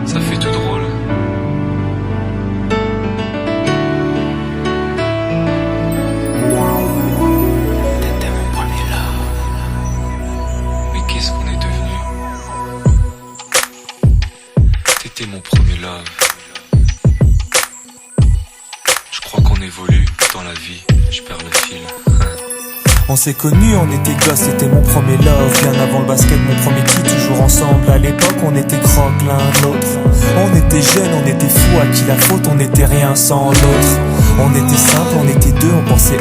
Ça fait tout drôle. T'étais mon premier love. Mais qu'est-ce qu'on est devenu? T'étais mon premier love. Je crois qu'on évolue dans la vie. Je perds le fil. On s'est connus, on était gosses, c'était mon premier love. Bien avant le basket, mon premier titre, toujours ensemble. À l'époque, on était croque l'un l'autre. On était jeunes, on était fous, à qui la faute, on n'était rien sans l'autre. On était simple, on était deux, on pensait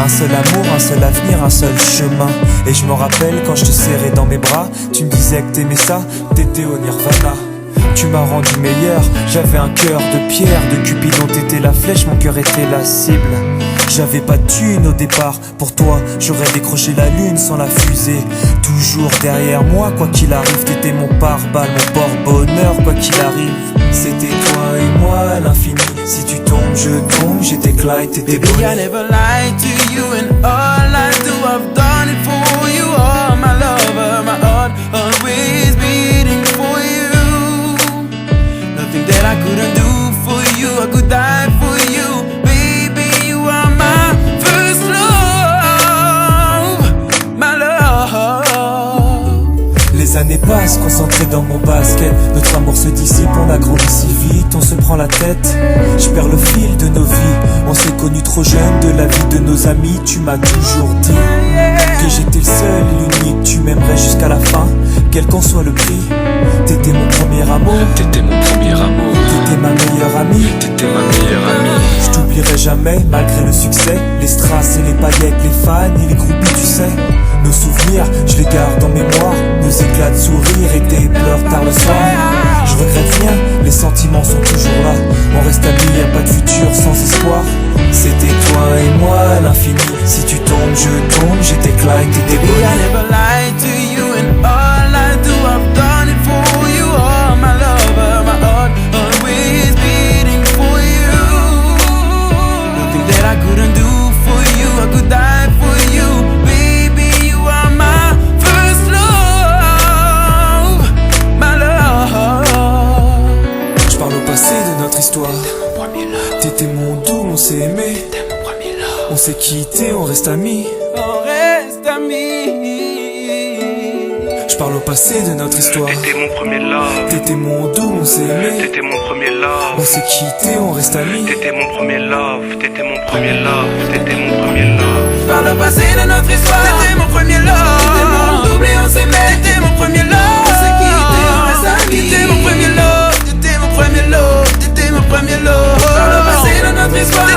un seul amour, un seul avenir, un seul chemin. Et je me rappelle quand je te serrais dans mes bras, tu me disais que t'aimais ça, t'étais au nirvana. Tu m'as rendu meilleur, j'avais un cœur de pierre. De Cupidon t'étais la flèche, mon cœur était la cible. J'avais pas de thune au départ, pour toi j'aurais décroché la lune sans la fusée. Toujours derrière moi, quoi qu'il arrive, t'étais mon pare-balles, mon porte-bonheur, quoi qu'il arrive. C'était toi et moi à l'infini, si tu tombes je tombe, j'étais Clyde, t'étais Baby, Bonnie. I never lied to you, and all I do, I've done it for you. Oh, my lover, my heart always beating for you. Nothing that I couldn't do for you, I could die for you. Baby, you are my first love, my love. Les années passent, concentrées dans mon basket. Notre amour se dissipe, on a grandi si vite, on se prend la tête. Je perds le fil de nos vies, on s'est connus trop jeunes. De la vie de nos amis, tu m'as toujours dit que j'étais le seul et l'unique. Tu m'aimerais jusqu'à la fin, quel qu'en soit le prix. T'étais mon premier amour, T'étais mon premier amour. t'étais ma meilleure amie. T'étais ma meilleure amie. Je t'oublierai jamais, malgré le succès. Les strass et les paillettes, les fans et les groupies, tu sais. Nos souvenirs, je les garde en mémoire. Nos éclats de sourire et tes pleurs tard le soir. Je regrette rien, les sentiments sont toujours là. On reste amis, y'a pas de futur sans espoir. C'était toi et moi à l'infini, si tu tombes je tombe, j'étais Clyde, t'étais Baby, I Bonnie. never lied to you, and all I do, I've done it for you. Oh, my lover, my heart always beating for you. Nothing that I couldn't do for you, I could die for you. Baby, you are my first love, my love. Je parle au passé de notre histoire. Mon premier love. T'étais mon doux, on s'est aimé. T'étais mon premier love. On s'est quitté, on reste amis. On reste amis. Je parle au passé de notre histoire. T'étais mon premier love, T'étais mon doux, on s'est aimé. t'étais mon premier love, On s'est quitté, on reste amis. t'étais mon premier love, t'étais mon premier love, t'étais mon premier love. Par le passé de notre histoire, t'étais mon premier love. T'étais mon double et on s'aimait. T'étais mon premier love. On s'est quitté, on reste amis. T'étais mon premier love. T'étais mon premier love. T'étais mon premier love. Par le passé de notre histoire,